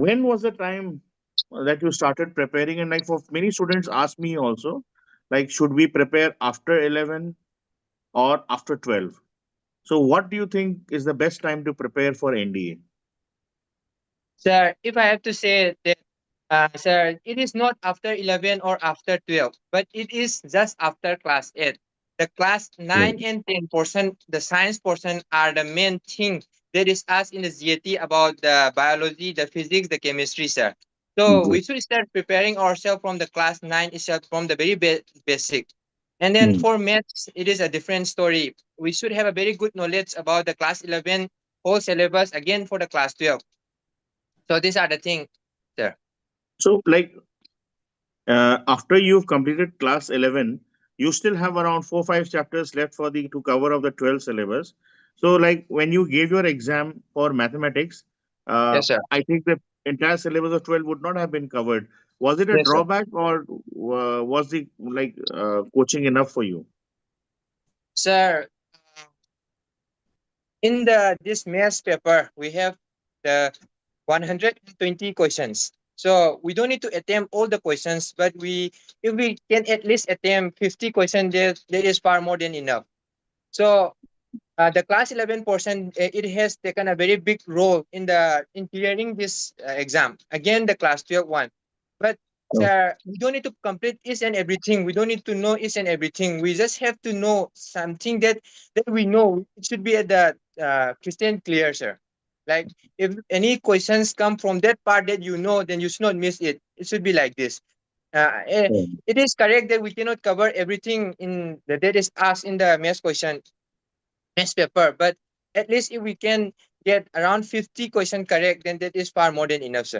When was the time that you started preparing? And like for many students ask me also, like should we prepare after 11 or after 12? So what do you think is the best time to prepare for NDA? Sir, if I have to say that, sir, it is not after 11 or after 12, but it is just after class 8. The class 9 and 10 portion, the science portion, are the main thing that is asked in the GAT about the biology, the physics, the chemistry, sir. So Mm. we should start preparing ourselves from the class 9 itself, from the very basic. And then Mm. for maths, it is a different story. We should have a very good knowledge about the class 11 whole syllabus, again for the class 12. So these are the things, sir. So like after you've completed class 11, you still have around 4 5 chapters left for the to cover of the 12 syllabus. So like when you gave your exam for mathematics, Yes, sir. I think the entire syllabus of 12 would not have been covered. Was it a Yes, sir. drawback, or was the coaching enough for you? Sir, in the this maths paper, we have the 120 questions. So we don't need to attempt all the questions, but we if we can at least attempt 50 questions, that is far more than enough. So the class 11 portion, it has taken a very big role in clearing this exam. Again, the class 12 one. But No. we don't need to complete each and everything. We don't need to know each and everything. We just have to know something that we know. It should be at the Christian clear, sir. Like if any questions come from that part that you know, then you should not miss it. It should be like this. Um, It is correct that we cannot cover everything in the that is asked in the math question paper, but at least if we can get around 50 question correct, then that is far more than enough, sir.